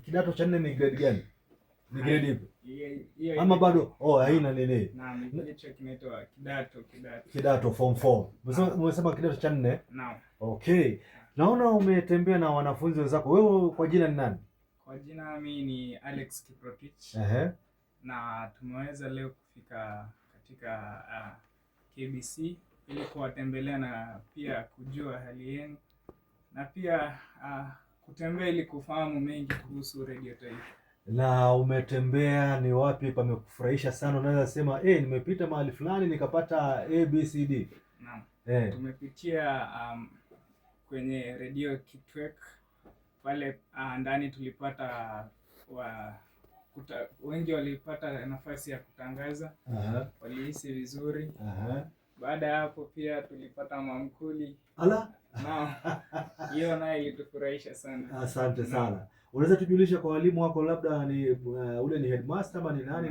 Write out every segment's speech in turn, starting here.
kidato cha 4 ni grade gani? Ni grade ipi? Hiyo Ama bado haina nini? Naam, hicho kinaitwa kidato form 4. Umesema kidato cha 4? Naam. Okay. Naona umetembea na wanafunzi wenzako. Wewe kwa jina ni nani? Kwa jina mimi ni Alex Kiprotich. Na tumeweza leo kufika katika KBC ili kuwatembelea na pia kujua hali yenu na pia kutembea ili kufahamu mengi kuhusu Radio Taifa. Na umetembea ni wapi pamekufurahisha sana? Unaweza sema nimepita mahali fulani nikapata ABCD. Naam. Tumepitia kwenye Radio Kitwek pale ndani tulipata wengi walipata nafasi ya kutangaza. Walihisi vizuri. Baada ya hapo pia tulipata mamkuli. Naam. Hiyo nayo ilitufurahisha sana. Asante sana. Unaweza tujulisha kwa walimu wako, labda ni ule ni headmaster ama ni nani?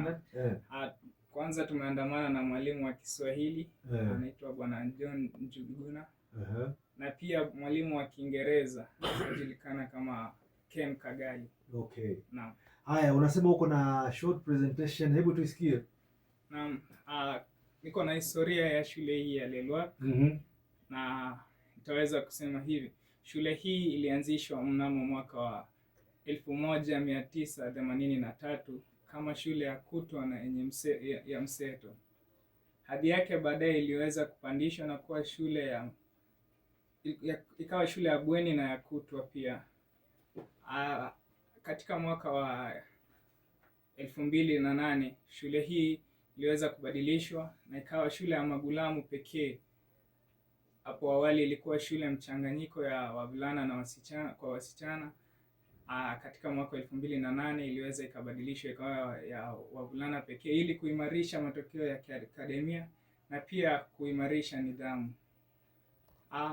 Kwanza tumeandamana na mwalimu wa Kiswahili anaitwa Bwana John Njuguna. Na pia mwalimu wa Kiingereza anajulikana kama Ken Kagali. Okay. Naam. Haya, unasema uko na short presentation, hebu tuisikie. Naam, niko na historia ya shule hii ya Lelwak. Na nitaweza kusema hivi. Shule hii ilianzishwa mnamo mwaka wa 1983 kama shule ya kutwa na ya mseto. Hadi yake baadaye iliweza kupandishwa na kuwa shule ikawa shule ya bweni na ya kutwa pia. Katika mwaka wa 2008 shule hii iliweza kubadilishwa na ikawa shule ya magulamu pekee. Hapo awali ilikuwa shule mchanganyiko ya wavulana na wasichana. Katika mwaka 2008 iliweza ikabadilishwa ikawa ya wavulana pekee ili kuimarisha matokeo ya kiakademia na pia kuimarisha nidhamu.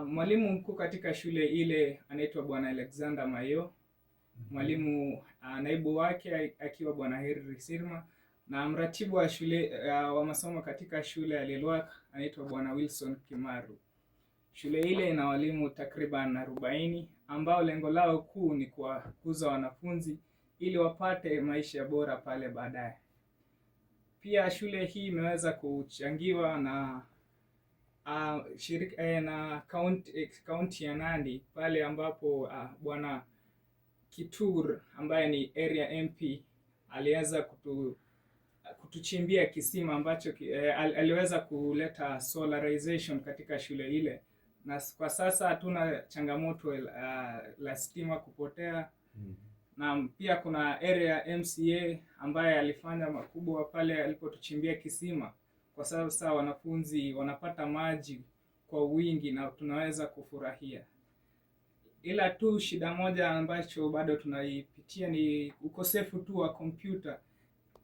Mwalimu mkuu katika shule ile anaitwa Bwana Alexander Mayo. Mwalimu naibu wake akiwa Bwana Henry Sirma, na mratibu wa shule wa masomo katika shule ya Lelwak anaitwa Bwana Wilson Kimaru. Shule ile ina walimu takriban 40 ambao lengo lao kuu ni kuwakuza wanafunzi ili wapate maisha bora pale baadaye. Pia shule hii imeweza kuchangiwa na shirika na kaunti ya Nandi pale ambapo Bwana Kitur ambaye ni area MP aliweza kutuchimbia kisima ambacho aliweza kuleta solarization katika shule ile. Na kwa sasa hatuna changamoto la stima kupotea. Na pia kuna area MCA ambaye alifanya makubwa pale alipotuchimbia kisima. Kwa sasa wanafunzi wanapata maji kwa wingi na tunaweza kufurahia. Ila tu shida moja ambacho bado tunaipitia ni ukosefu tu wa kompyuta.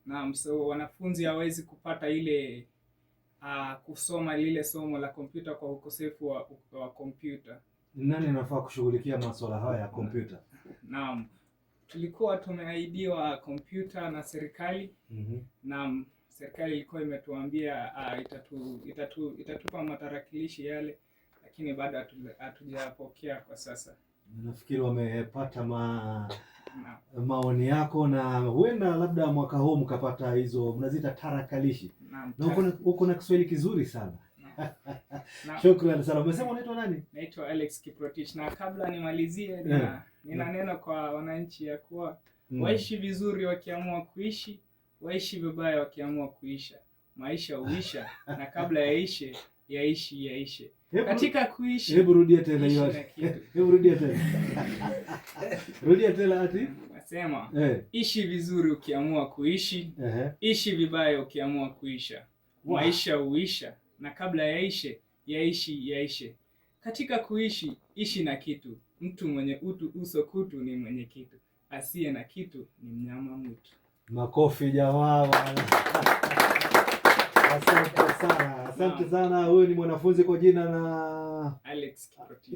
Na so wanafunzi hawezi kupata ile kusoma lile somo la kompyuta kwa ukosefu wa kompyuta. Nani anafaa kushughulikia masuala haya ya kompyuta? Naam. Tulikuwa tumeahidiwa kompyuta na serikali. Naam, serikali ilikuwa imetuambia itatupa matarakilishi yale, lakini bado hatujapokea kwa sasa. Nafikiri wamepata maoni yako na huenda labda mwaka huu mkapata hizo mnaziita tarakilishi. Na uko na Kiswahili kizuri sana. Shukrani sana. Umesema unaitwa nani? Naitwa Alex Kiprotich. Na kabla nimalizie nina neno kwa wananchi ya kuwa waishi vizuri wakiamua kuishi, waishi vibaya wakiamua kuisha. Maisha huisha na kabla yaishe yaishe. Katika kuishi. Hebu rudia tena hiyo. Hebu rudia tena. Rudia tena ati? Nasema ishi vizuri ukiamua kuishi, ishi vibaya ukiamua kuisha. Maisha huisha na kabla yaishe yaishe. Katika kuishi ishi na kitu. Mtu mwenye utu uso kutu ni mwenye kitu. Asiye na kitu ni mnyama mwitu. Makofi jamaa. Asante sana. Wewe ni mwanafunzi kwa jina la Alex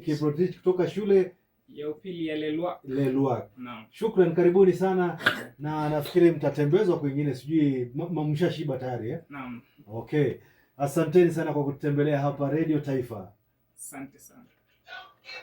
Kiprotich kutoka shule ya upili ya Lelwak. Naam. Shukran, karibuni sana. Na nafikiri mtatembezwa kwingine, sijui mshashiba tayari Naam. Okay. Asanteni sana kwa kutembelea hapa Radio Taifa. Asante sana.